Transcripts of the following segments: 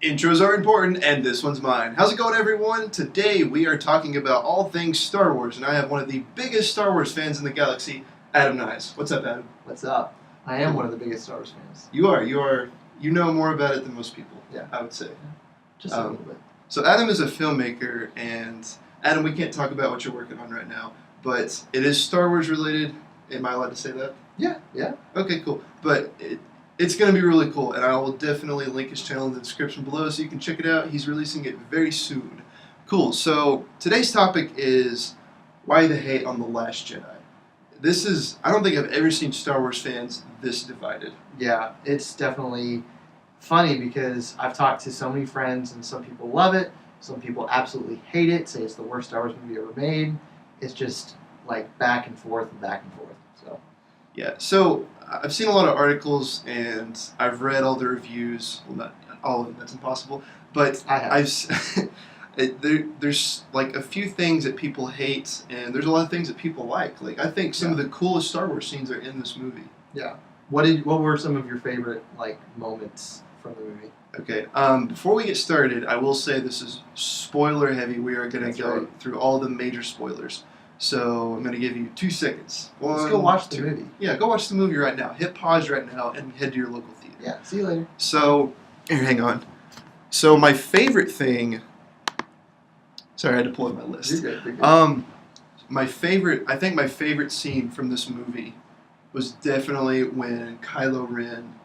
Intros are important, and this one's mine. How's it going, everyone? Today we are talking about all things Star Wars, and I have one of the biggest Star Wars fans in the galaxy, Adam Nyes. What's up, Adam? What's up? I am one of the biggest Star Wars fans. You are. You know more about it than most people, Yeah. I would say. Yeah. Just a little bit. So Adam is a filmmaker, and Adam, we can't talk about what you're working on right now, but it is Star Wars related. Am I allowed to say that? Yeah. Okay, cool. But it's going to be really cool, and I will definitely link his channel in the description below so you can check it out. He's releasing it very soon. Cool. So today's topic is why the hate on The Last Jedi. I don't think I've ever seen Star Wars fans this divided. Yeah, it's definitely funny because I've talked to so many friends and some people love it, some people absolutely hate it, say it's the worst Star Wars movie ever made. It's just like back and forth and back and forth. So Yeah, so I've seen a lot of articles and I've read all the reviews. Well, not all of them, that's impossible. But I have. there's like a few things that people hate, and there's a lot of things that people like. Like I think some of the coolest Star Wars scenes are in this movie. Yeah. What were some of your favorite moments from the movie? Okay. Before we get started, I will say this is spoiler heavy. We are going to go through all the major spoilers. So I'm going to give you 2 seconds. Let's go watch the movie. Yeah, go watch the movie right now. Hit pause right now and head to your local theater. Yeah, see you later. So, here, hang on. So my favorite thing... Sorry, I had to pull up my list. You're good. I think my favorite scene from this movie was definitely when Kylo Ren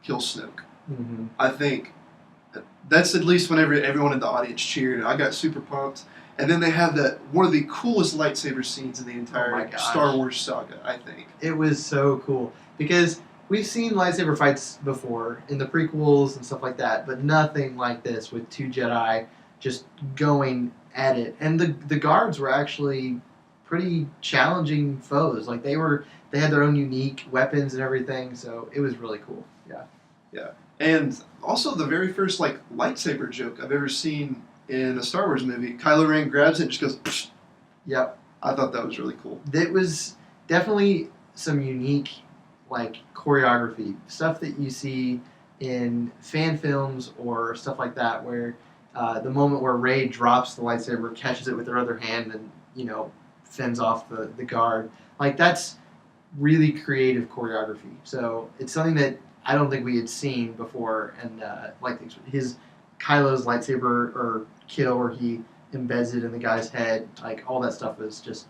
kills Snoke. Mm-hmm. I think that's at least whenever everyone in the audience cheered. I got super pumped. And then they have one of the coolest lightsaber scenes in the entire Star Wars saga, I think. It was so cool because we've seen lightsaber fights before in the prequels and stuff like that, but nothing like this with 2 Jedi just going at it. And the guards were actually pretty challenging foes. Like they had their own unique weapons and everything, so it was really cool. Yeah. And also the very first lightsaber joke I've ever seen in a Star Wars movie. Kylo Ren grabs it and just goes, psh. Yep. I thought that was really cool. It was definitely some unique choreography, stuff that you see in fan films or stuff like that, where the moment where Rey drops the lightsaber, catches it with her other hand, and fends off the guard. That's really creative choreography. So it's something that I don't think we had seen before, and his Kylo's lightsaber or kill where he embeds it in the guy's head, all that stuff was just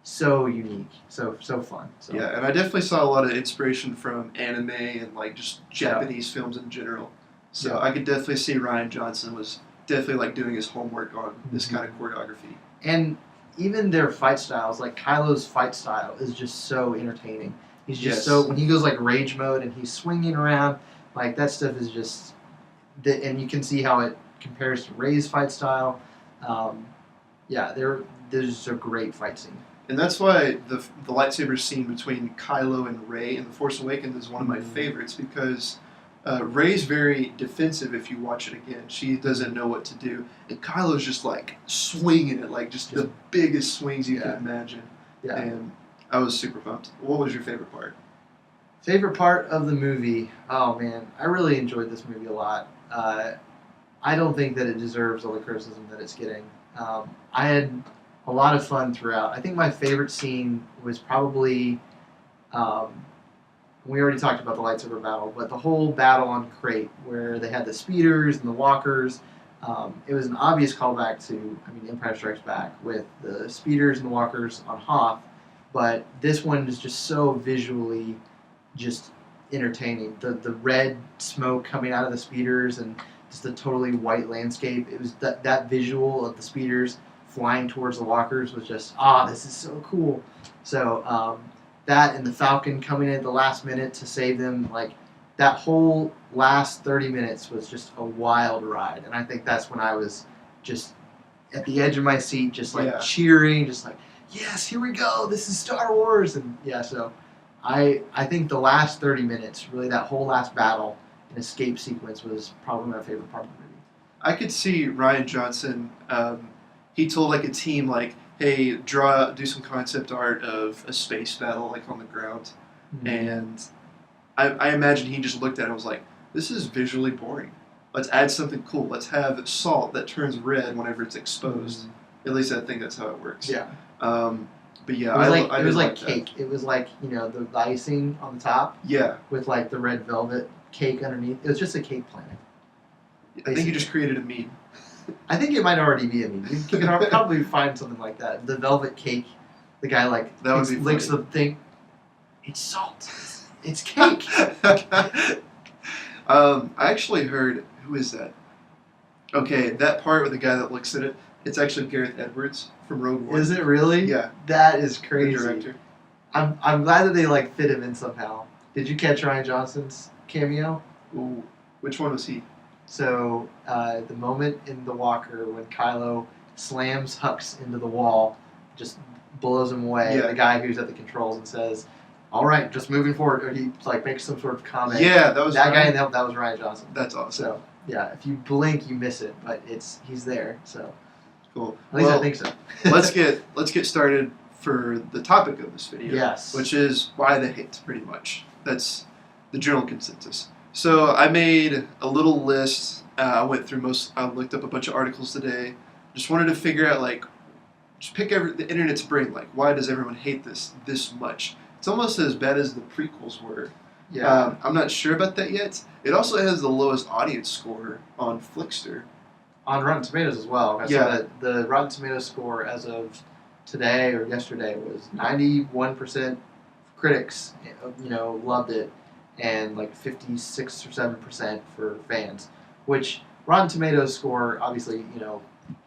so unique, so fun. So. Yeah, and I definitely saw a lot of inspiration from anime and just Japanese films in general. So I could definitely see Rian Johnson was definitely doing his homework on this kind of choreography. And even their fight styles, Kylo's fight style is just so entertaining. He's just when he goes rage mode and he's swinging around, that stuff is just, and you can see how it compares to Rey's fight style. There's a great fight scene. And that's why the lightsaber scene between Kylo and Rey in The Force Awakens is one of my favorites, because Rey's very defensive if you watch it again. She doesn't know what to do. And Kylo's just swinging it, just the biggest swings you can imagine. Yeah. And I was super pumped. What was your favorite part? Favorite part of the movie? Oh man, I really enjoyed this movie a lot. I don't think that it deserves all the criticism that it's getting. I had a lot of fun throughout. I think my favorite scene was probably, we already talked about the lightsaber battle, but the whole battle on Crate, where they had the speeders and the walkers. It was an obvious callback to, Empire Strikes Back with the speeders and the walkers on Hoth, but this one is just so visually just entertaining. The red smoke coming out of the speeders and just the totally white landscape. It was that visual of the speeders flying towards the walkers was just, this is so cool. So that and the Falcon coming in at the last minute to save them, that whole last 30 minutes was just a wild ride. And I think that's when I was just at the edge of my seat, just cheering, just yes, here we go, this is Star Wars. And so I think the last 30 minutes, really that whole last battle and escape sequence was probably my favorite part of the movie. I could see Rian Johnson, he told a team hey, do some concept art of a space battle on the ground. Mm-hmm. And I imagine he just looked at it and was this is visually boring. let's add something cool. Let's have salt that turns red whenever it's exposed. At least I think that's how it works. Yeah. But yeah, It was like that. cake. It was like, the icing on the top Yeah, with like the red velvet cake underneath. It was just a cake planet. I think you just created a meme. I think it might already be a meme. You can probably find something like that. The velvet cake. The guy That would be licks funny. the thing. It's salt. It's cake. I actually heard, who is that? Okay, that part with the guy that looks at it, it's actually Gareth Edwards from Rogue One. Is it really? Yeah. That is The crazy. director. I'm glad that they like fit him in somehow. Did you catch Ryan Johnson's cameo? Ooh, which one was he? So the moment in the walker when Kylo slams Hux into the wall, just blows him away. Yeah. The guy who's at the controls and says, "All right, just moving forward," or he like makes some sort of comment. Yeah, that was that guy. Ryan. That was Ryan Johnson. That's awesome. So yeah, if you blink, you miss it, but he's there. So Cool. at least Well, I think so. let's get started for the topic of this video. Yes. Which is why the hate, pretty much. That's the general consensus. So I made a little list. I went through I looked up a bunch of articles today. Just wanted to figure out just pick the internet's brain. Like, why does everyone hate this much? It's almost as bad as the prequels were. Yeah. I'm not sure about that yet. It also has the lowest audience score on Flickster. On Rotten Tomatoes as well. I Yeah. saw that the Rotten Tomatoes score as of today or yesterday was 91% critics, loved it, and like 56 or 7% for fans. Which Rotten Tomatoes score, obviously,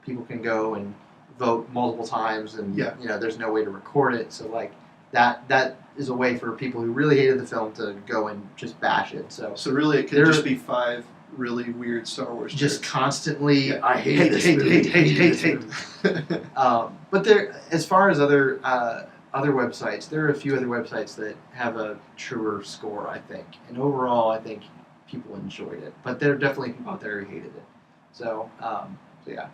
people can go and vote multiple times, and Yeah. there's no way to record it. So like that is a way for people who really hated the film to go and just bash it. So really, it could There- just be 5 really weird Star Wars. just jokes. constantly, Yeah. I hate this movie. hate. But there, as far as other websites, there are a few other websites that have a truer score, I think. And overall, I think people enjoyed it. But there are definitely people out there who hated it. So yeah.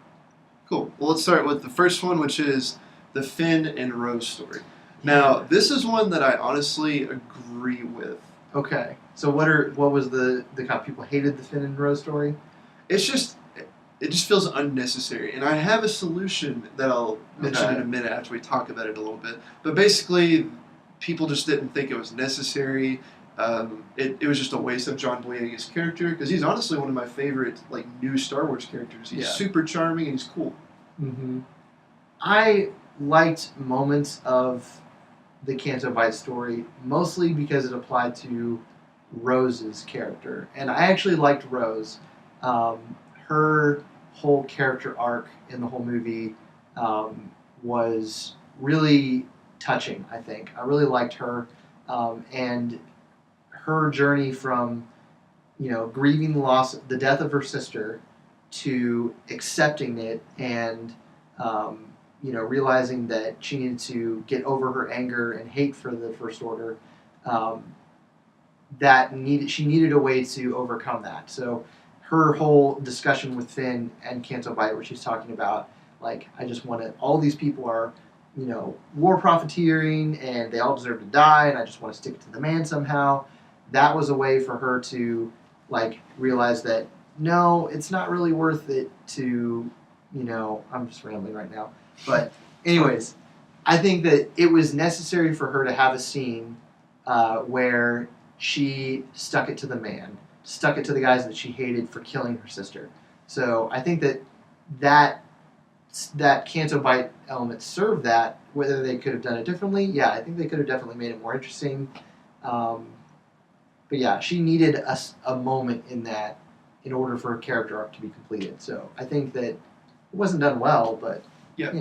Cool. Well, let's start with the first one, which is the Finn and Rose story. Now, this is one that I honestly agree with. Okay. So what was the kind of people hated the Finn and Rose story? It just feels unnecessary, and I have a solution that I'll mention Okay. in a minute after we talk about it a little bit. But basically, people just didn't think it was necessary. It was just a waste of John Boyega's character, because he's honestly one of my favorite new Star Wars characters. He's Yeah. super charming and he's cool. Mm-hmm. I liked moments of the Canto Bight story, mostly because it applied to Rose's character. And I actually liked Rose. Her whole character arc in the whole movie was really touching, I think. I really liked her. And her journey from, grieving the death of her sister, to accepting it and, realizing that she needed to get over her anger and hate for the First Order, she needed a way to overcome that. So her whole discussion with Finn and Canto Bight, where she's talking about, like, I just want to, all these people are, war profiteering and they all deserve to die, and I just want to stick it to the man somehow. That was a way for her to, like, realize that, no, it's not really worth it to, I'm just rambling right now. But anyways, I think that it was necessary for her to have a scene where she stuck it to the man, stuck it to the guys that she hated for killing her sister. So I think that Canto Bight element served that. Whether they could have done it differently, yeah, I think they could have definitely made it more interesting. But yeah, she needed a moment in that in order for her character arc to be completed. So I think that it wasn't done well, but Yeah.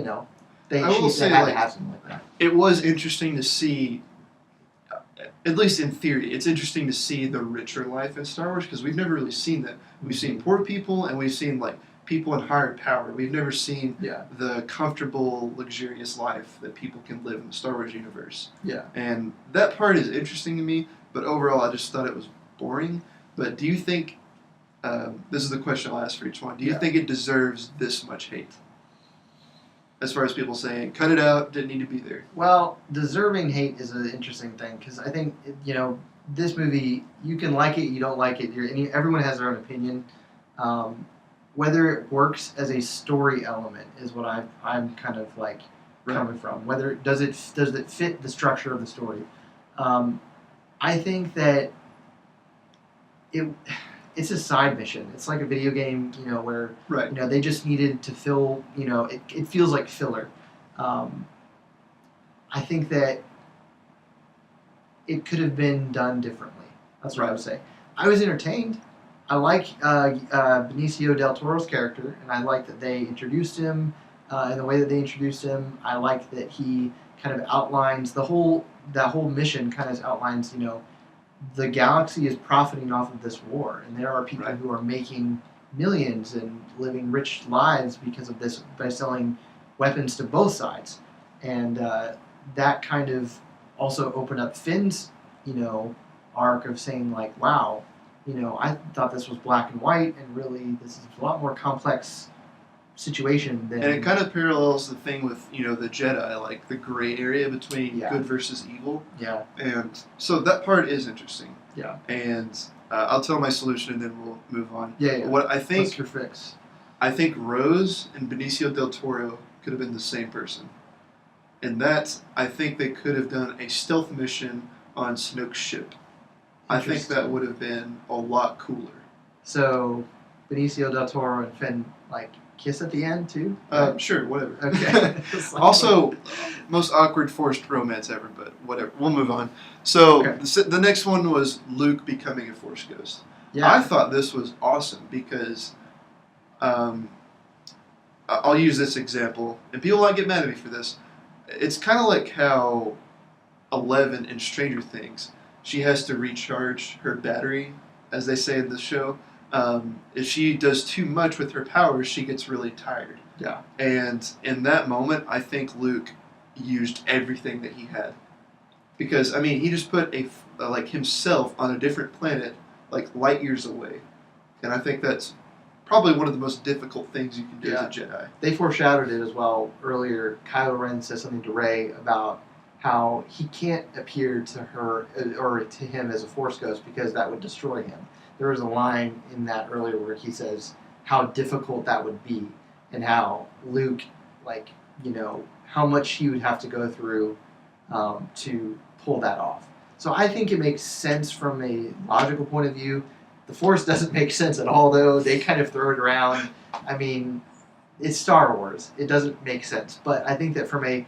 they I will had say, to have something like that. It was interesting to see, at least in theory, it's interesting to see the richer life in Star Wars, because we've never really seen that. We've seen poor people, and we've seen people in higher power. We've never seen Yeah. the comfortable, luxurious life that people can live in the Star Wars universe. Yeah. And that part is interesting to me, but overall I just thought it was boring. But do you think, this is the question I'll ask for each one, do you Yeah. think it deserves this much hate? As far as people saying, cut it out, didn't need to be there. Well, deserving hate is an interesting thing, because I think, this movie, you can like it, you don't like it. Everyone has their own opinion. Whether it works as a story element is what I'm kind of like coming from. Whether does it fit the structure of the story? I think that it's a side mission. It's like a video game, where they just needed to fill. It feels like filler. I think that it could have been done differently. That's what I would say. I was entertained. I like Benicio del Toro's character, and I like that they introduced him. And the way that they introduced him, I like that he kind of outlines that whole mission. Kind of outlines, the galaxy is profiting off of this war, and there are people who are making millions and living rich lives because of this by selling weapons to both sides, and that kind of also opened up Finn's, arc of saying like, wow, I thought this was black and white, and really this is a lot more complex situation than. And it kind of parallels the thing with the Jedi, like the gray area between good versus evil. Yeah. And so that part is interesting. Yeah. And I'll tell my solution, and then we'll move on. Yeah. What I think. What's your fix? I think Rose and Benicio del Toro could have been the same person. And that, I think they could have done a stealth mission on Snoke's ship. I think that would have been a lot cooler. So, Benicio del Toro and Finn, kiss at the end, too? Sure, whatever. Okay. Also, most awkward forced romance ever, but whatever. We'll move on. So, the next one was Luke becoming a Force ghost. Yeah. I thought this was awesome because I'll use this example, and people might get mad at me for this. It's kind of like how Eleven in Stranger Things, she has to recharge her battery, as they say in the show. If she does too much with her powers, she gets really tired. Yeah. And in that moment, I think Luke used everything that he had. Because, he just put himself on a different planet, light years away. And I think that's probably one of the most difficult things you can do as a Jedi. They foreshadowed it as well earlier. Kylo Ren says something to Rey about how he can't appear to her or to him as a Force ghost because that would destroy him. There was a line in that earlier where he says how difficult that would be and how Luke, how much he would have to go through to pull that off. So I think it makes sense from a logical point of view. The Force doesn't make sense at all, though. They kind of throw it around. It's Star Wars. It doesn't make sense. But I think that from a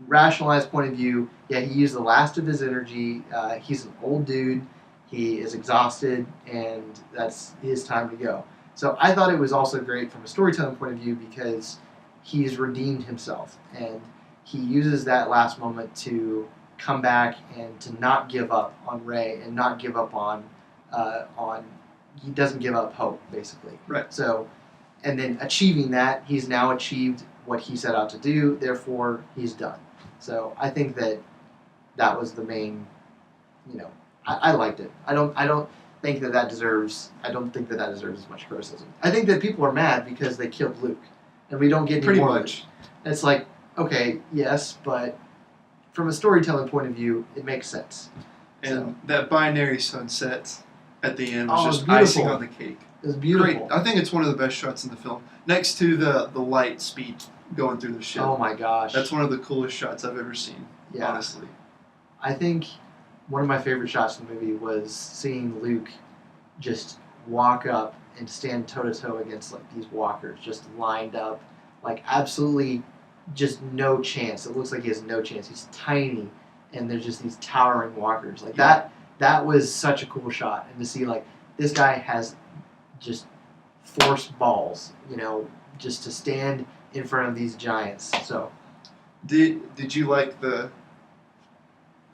rationalized point of view, he used the last of his energy. He's an old dude. He is exhausted, and that's his time to go. So I thought it was also great from a storytelling point of view because he's redeemed himself, and he uses that last moment to come back and to not give up on Rey and not give up on he doesn't give up hope, basically. Right. So, and then achieving that, he's now achieved what he set out to do. Therefore, he's done. So I think that was the main. I liked it. I don't think that deserves. I don't think that deserves as much criticism. I think that people are mad because they killed Luke, and we don't get any pretty more much. It's like, okay, yes, but from a storytelling point of view, it makes sense. And that binary sunset at the end was just beautiful. icing on the cake. It was beautiful. Great. I think it's one of the best shots in the film. Next to the light speed going through the ship. Oh my gosh. That's one of the coolest shots I've ever seen, honestly. I think one of my favorite shots in the movie was seeing Luke just walk up and stand toe-to-toe against these walkers, just lined up, absolutely just no chance. It looks like he has no chance. He's tiny, and there's just these towering walkers. That was such a cool shot. And to see, this guy has just force balls, just to stand in front of these giants. So, did you like the?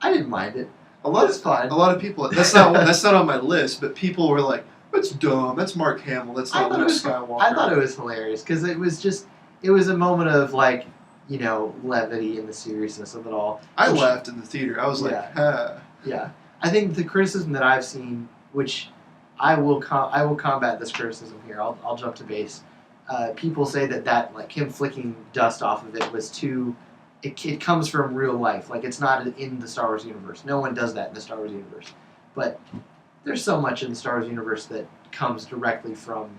I didn't mind it. It's fine. A lot of people. That's not on my list, but people were like, "That's dumb. That's Mark Hamill. That's not Luke Skywalker." I thought it was hilarious because it was a moment of levity and the seriousness of it all. I laughed in the theater. I was like, "Ha." Yeah, I think the criticism that I've seen, which I will combat this criticism here. I'll jump to base. People say that him flicking dust off of it was too. It comes from real life. It's not in the Star Wars universe. No one does that in the Star Wars universe. But there's so much in the Star Wars universe that comes directly from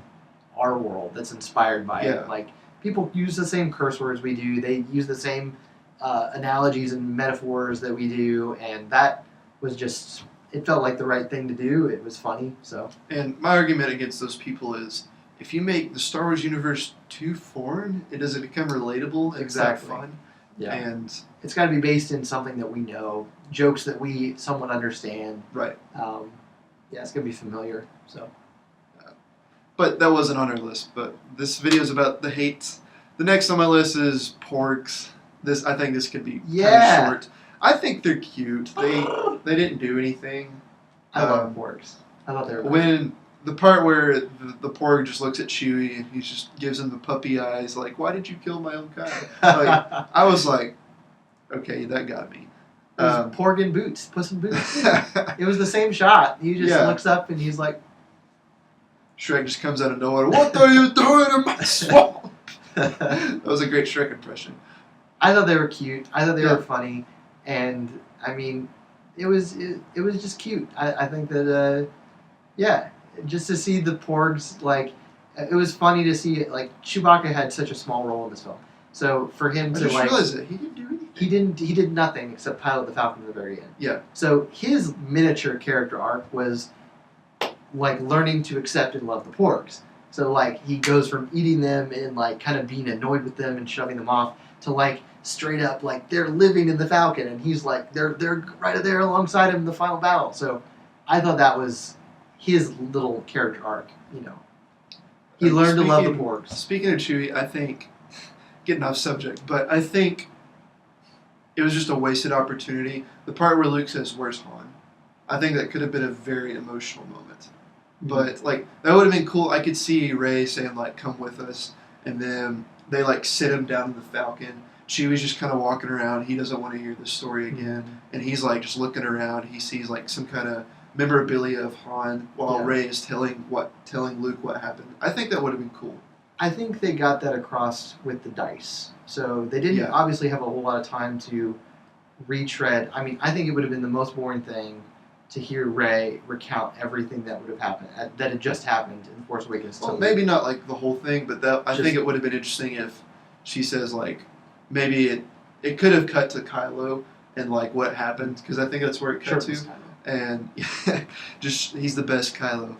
our world that's inspired by Yeah. it. Like, people use the same curse words we do. They use the same analogies and metaphors that we do, and that was just, it felt like the right thing to do. It was funny, so. And my argument against those people is, if you make the Star Wars universe too foreign, it doesn't become relatable. It's Exactly. not fun. Yeah. And It's got to be based in something that we know, jokes that we somewhat understand. right. Yeah, it's going to be familiar, so. But that wasn't on our list. But this video is about the hate. The next on my list is porgs. I think this could be kind Yeah. of short. I think they're cute. They didn't do anything. I love porgs. I thought they were When the part where the porg just looks at Chewie and he just gives him the puppy eyes, like, why did you kill my own kind? Like, I was like, okay, that got me. It was porg in boots, Puss in Boots. It was the same shot. He just looks up and he's like, Shrek just comes out of nowhere. What are you doing in my swamp? That was a great Shrek impression. I thought they were cute. I thought they were funny, and I mean, it was just cute. I think that just to see the porgs, like, it was funny to see, like, Chewbacca had such a small role in this film, so for him I to just like, realized that he didn't do anything. he did nothing except pilot the Falcon at the very end. Yeah. So his miniature character arc was like learning to accept and love the porgs. So like he goes from eating them and like kind of being annoyed with them and shoving them off to like straight up like they're living in the Falcon and he's like they're right there alongside him in the final battle. So I thought that was his little character arc. You know, he learned to love the porgs. Speaking of Chewie, I think, getting off subject, but I think it was just a wasted opportunity. The part where Luke says, "Where's Han?" I think that could have been a very emotional moment. But like that would have been cool. I could see Rey saying like, "Come with us," and then they like sit him down in the Falcon. Chewie's just kind of walking around. He doesn't want to hear the story again, and he's like just looking around. He sees like some kind of memorabilia of Han while Rey is telling Luke what happened. I think that would have been cool. I think they got that across with the dice. So they didn't obviously have a whole lot of time to retread. I mean, I think it would have been the most boring thing to hear Rey recount everything that would have happened, that had just happened in Force Awakens. Well, maybe not like the whole thing, but I think it would have been interesting if she says like, maybe it could have cut to Kylo and like what happened, because I think that's where it cut to. And just he's the best Kylo.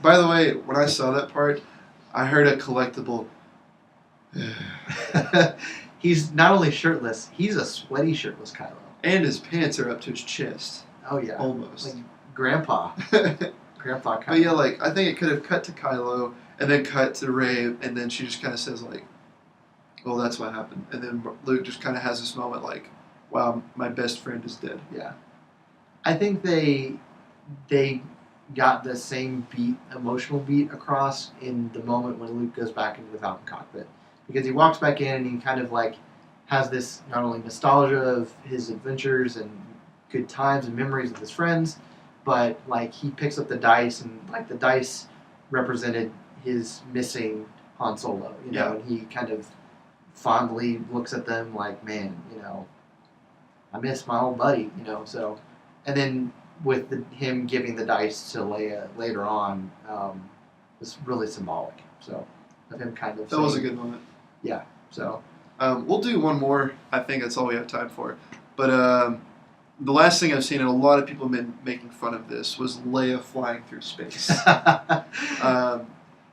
By the way, when I saw that part, I heard a collectible. He's not only shirtless, he's a sweaty shirtless Kylo. And his pants are up to his chest. Oh yeah, almost like Grandpa. Grandpa Kylo. But yeah, like I think it could have cut to Kylo and then cut to Rey, and then she just kind of says like, "Well, that's what happened," and then Luke just kind of has this moment like, "Wow, my best friend is dead." Yeah, I think they got the same emotional beat across in the moment when Luke goes back into the Falcon cockpit, because he walks back in and he kind of like has this not only nostalgia of his adventures and good times and memories with his friends, but like he picks up the dice and like the dice represented his missing Han Solo, you know, and he kind of fondly looks at them like, man, you know, I miss my old buddy, you know. So, and then with him giving the dice to Leia later on was really symbolic. So, of him kind of that was a good moment. Yeah. So, we'll do one more. I think that's all we have time for. But the last thing I've seen, and a lot of people have been making fun of this, was Leia flying through space. I'm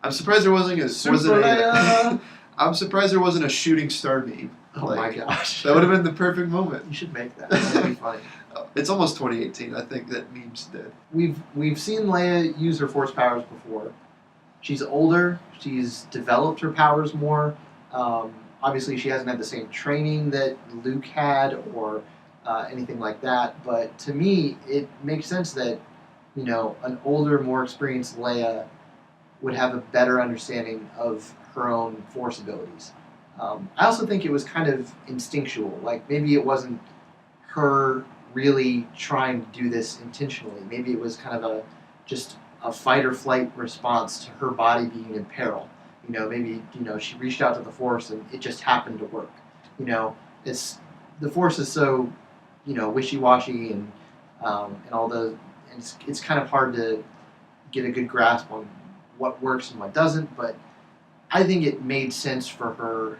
surprised there wasn't I'm surprised there wasn't a shooting star meme. Oh my gosh. That would have been the perfect moment. You should make that. That'd be funny. It's almost 2018. I think that meme's dead. We've seen Leia use her force powers before. She's older. She's developed her powers more. Obviously, she hasn't had the same training that Luke had or anything like that. But to me, it makes sense that, you know, an older, more experienced Leia would have a better understanding of her own force abilities. I also think it was kind of instinctual. Like, maybe it wasn't her really trying to do this intentionally. Maybe it was kind of just a fight or flight response to her body being in peril. You know, maybe, you know, she reached out to the Force and it just happened to work. You know, the Force is so, you know, wishy-washy and all the, and it's kind of hard to get a good grasp on what works and what doesn't, but I think it made sense for her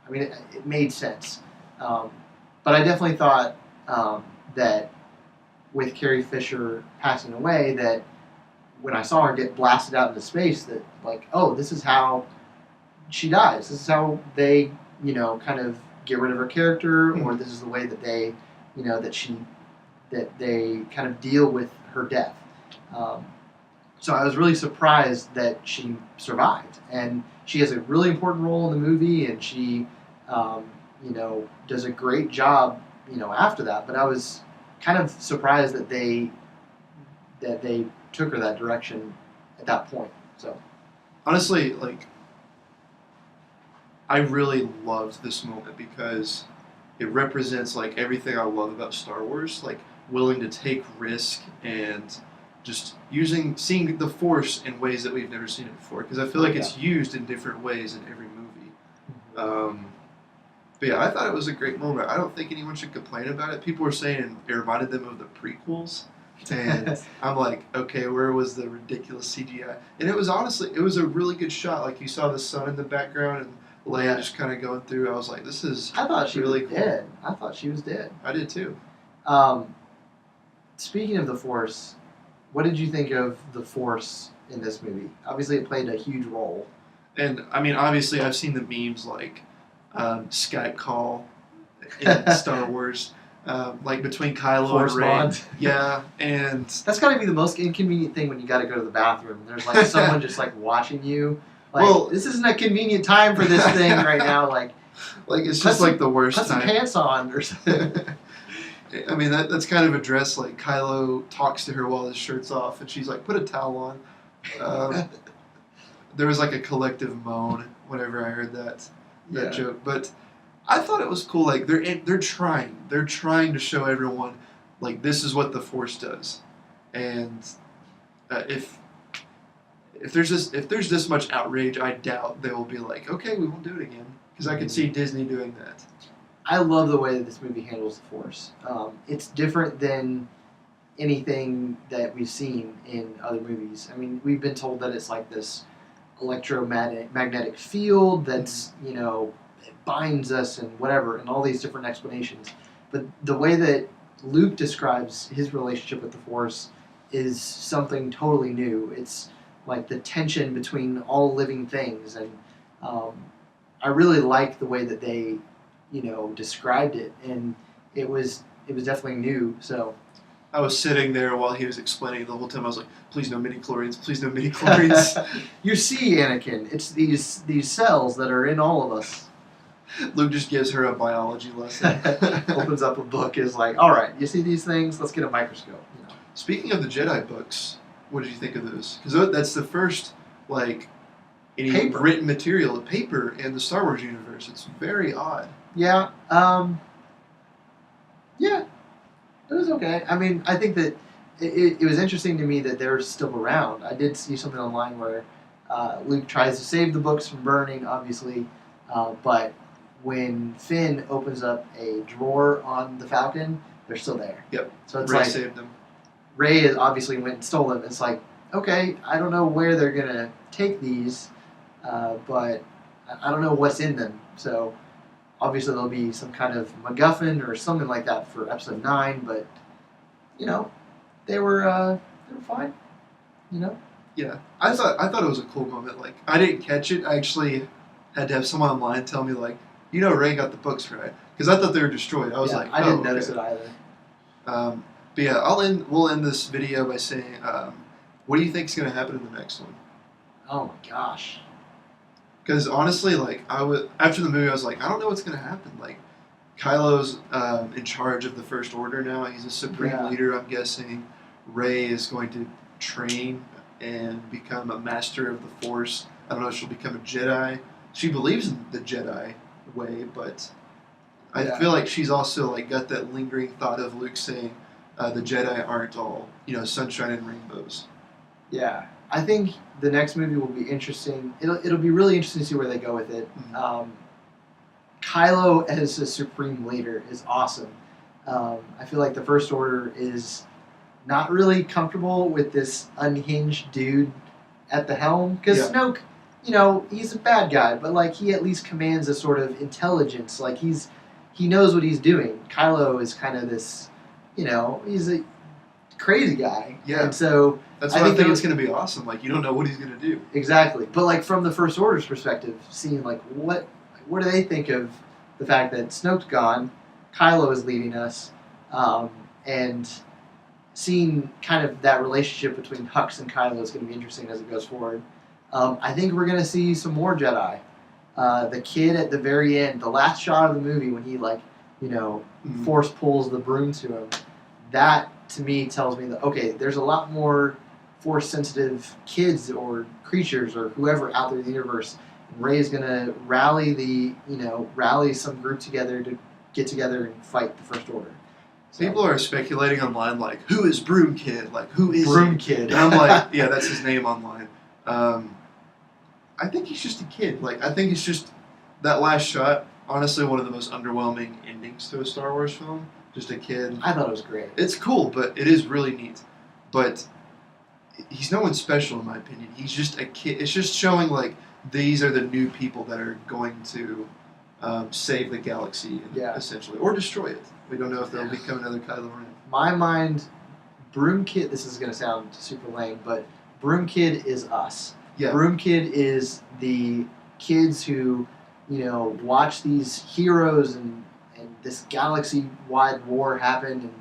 it made sense. But I definitely thought that with Carrie Fisher passing away, that when I saw her get blasted out into space, that like, oh, this is how she dies. This is how they, kind of get rid of her character, or this is the way that they, that they kind of deal with her death. So I was really surprised that she survived, and she has a really important role in the movie, and she, does a great job, after that. But I was kind of surprised that they took her that direction at that point. So honestly, like, I really loved this moment because it represents like everything I love about Star Wars, like willing to take risk and just seeing the Force in ways that we've never seen it before. Because I feel like it's used in different ways in every movie. But yeah, I thought it was a great moment. I don't think anyone should complain about it. People were saying it reminded them of the prequels. And I'm like, okay, where was the ridiculous CGI? And it was a really good shot. Like, you saw the sun in the background and Leia just kind of going through. I was like, this is I thought she really was cool. dead. I thought she was dead. I did too. Speaking of the Force, what did you think of the Force in this movie? Obviously, it played a huge role. And I mean, obviously, I've seen the memes like Skype call in Star Wars, like between Kylo Force and Rey. bond. Yeah, and That's got to be the most inconvenient thing when you got to go to the bathroom. There's like someone just like watching you. Like, well, this isn't a convenient time for this thing right now. Like it's just like the worst put some time. pants on or something. I mean, that's kind of addressed. Like, Kylo talks to her while his shirt's off, and she's like, "Put a towel on." There was like a collective moan whenever I heard that joke. But I thought it was cool. Like, they're trying to show everyone like this is what the Force does, and if there's this much outrage, I doubt they will be like, okay, we won't do it again, because I could see Disney doing that. I love the way that this movie handles the Force. It's different than anything that we've seen in other movies. I mean, we've been told that it's like this electromagnetic field that's, it binds us and whatever, and all these different explanations. But the way that Luke describes his relationship with the Force is something totally new. It's like the tension between all living things, and I really like the way that they described it, and it was definitely new. So I was sitting there while he was explaining it the whole time. I was like, please no midi-chlorians, please no midi-chlorians. You see, Anakin, it's these cells that are in all of us. Luke just gives her a biology lesson. Opens up a book, is like, all right, you see these things? Let's get a microscope. Speaking of the Jedi books, what did you think of those? Because that's the first, like, any Paper. written material, paper in the Star Wars universe. It's very odd. Yeah. Yeah. It was okay. I mean, I think that it was interesting to me that they're still around. I did see something online where Luke tries to save the books from burning, obviously, but when Finn opens up a drawer on the Falcon, they're still there. Yep. So it's Rey like saved them. Rey has obviously went and stole them. It's like, okay, I don't know where they're gonna take these, but I don't know what's in them. So obviously there'll be some kind of MacGuffin or something like that for Episode 9. But they were fine. Yeah, I thought it was a cool moment. Like, I didn't catch it. I actually had to have someone online tell me, like, Rey got the books, right? Because I thought they were destroyed. I was like, I didn't notice it either. But yeah, we'll end this video by saying, what do you think is going to happen in the next one? Oh my gosh. Because honestly, like, after the movie, I was like, I don't know what's going to happen. Like, Kylo's in charge of the First Order now. He's a supreme leader, I'm guessing. Rey is going to train and become a master of the Force. I don't know if she'll become a Jedi. She believes in the Jedi way, but I feel like she's also like got that lingering thought of Luke saying the Jedi aren't all sunshine and rainbows. Yeah, I think the next movie will be interesting. It'll be really interesting to see where they go with it. Mm-hmm. Kylo as a supreme leader is awesome. I feel like the First Order is not really comfortable with this unhinged dude at the helm, because Yeah. Snoke, he's a bad guy, but like he at least commands a sort of intelligence. Like he knows what he's doing. Kylo is kind of this, he's a crazy guy. Yeah. And so That's I why I think think there it's going to be awesome. Like, you don't know what he's going to do. exactly. But like from the First Order's perspective, seeing like what do they think of the fact that Snoke's gone, Kylo is leading us, and seeing kind of that relationship between Hux and Kylo is going to be interesting as it goes forward. I think we're going to see some more Jedi. The kid at the very end, the last shot of the movie when he force pulls the broom to him, that to me tells me that okay, there's a lot more force sensitive kids or creatures or whoever out there in the universe. And Rey's going to rally some group together to get together and fight the First Order. So, People are speculating online, like, who is Broom Kid? Like, who is Broom he? Kid. And I'm like, yeah, that's his name online. I think he's just a kid. Like, I think it's just that last shot. Honestly, one of the most underwhelming endings to a Star Wars film. Just a kid. I thought it was great. It's cool, but it is really neat. But he's no one special, in my opinion. He's just a kid. It's just showing, like, these are the new people that are going to save the galaxy, essentially, or destroy it. We don't know if they'll become another Kylo Ren. My mind, Broom Kid. This is going to sound super lame, but Broom Kid is us. Yeah. Broom Kid is the kids who, watch these heroes and this galaxy-wide war happen and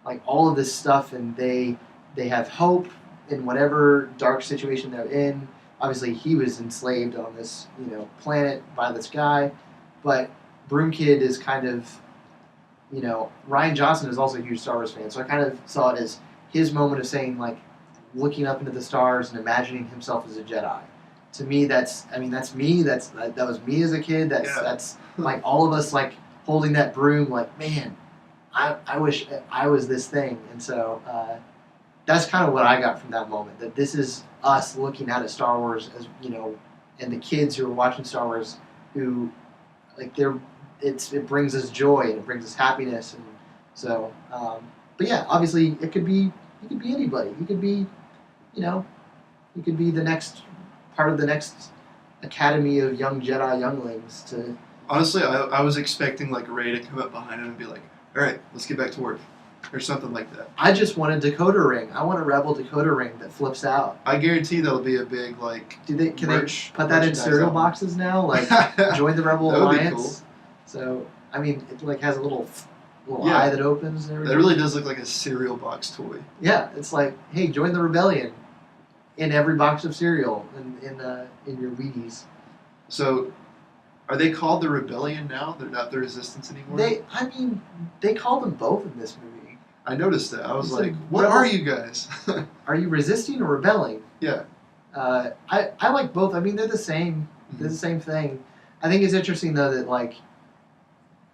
like all of this stuff, and they have hope in whatever dark situation they're in. Obviously, he was enslaved on this planet by this guy, but Broom Kid is kind of, Ryan Johnson is also a huge Star Wars fan, so I kind of saw it as his moment of saying, like, looking up into the stars and imagining himself as a Jedi. To me, that's me. That was me as a kid. That's like all of us, like holding that broom. Like, man, I wish I was this thing. And so that's kind of what I got from that moment. That this is us looking at Star Wars as and the kids who are watching Star Wars who like it brings us joy and it brings us happiness. And so, but yeah, obviously it could be anybody. You could be, you could be the next part of the next academy of young Jedi younglings to. Honestly, I was expecting like Rey to come up behind him and be like, "All right, let's get back to work," or something like that. I just want a decoder ring. I want a Rebel decoder ring that flips out. I guarantee that'll be a big like. Can they put that in cereal boxes now? Like join the Rebel That would be Alliance. cool. So I mean, it like has a little eye that opens and everything. That really does look like a cereal box toy. Yeah, it's like, hey, join the rebellion. In every box of cereal in your Wheaties. So, are they called the Rebellion now? They're not the Resistance anymore? They called them both in this movie. I noticed that. I was It's like, like, what are you guys? Are you resisting or rebelling? Yeah. I like both. I mean, they're the same. They're the same thing. I think it's interesting, though, that, like,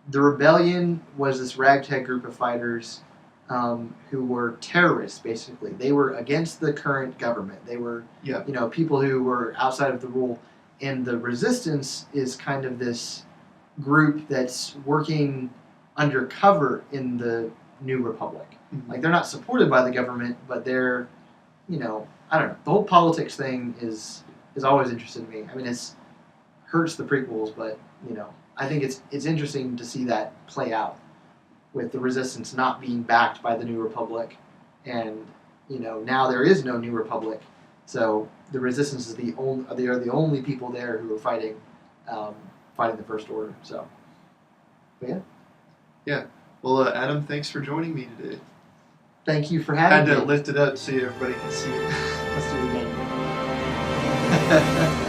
the Rebellion was this ragtag group of fighters who were terrorists, basically. They were against the current government. They were, people who were outside of the rule. And the Resistance is kind of this group that's working undercover in the New Republic. Mm-hmm. Like, they're not supported by the government, but they're, I don't know. The whole politics thing is always interested me. I mean, it's hurts the prequels, but, I think it's interesting to see that play out with the Resistance not being backed by the New Republic, and now there is no New Republic, so the Resistance is they are the only people there who are fighting the First Order. So, but yeah. Well, Adam, thanks for joining me today. Thank you for having me. Had to lift it up so everybody can see it. Let's do it again.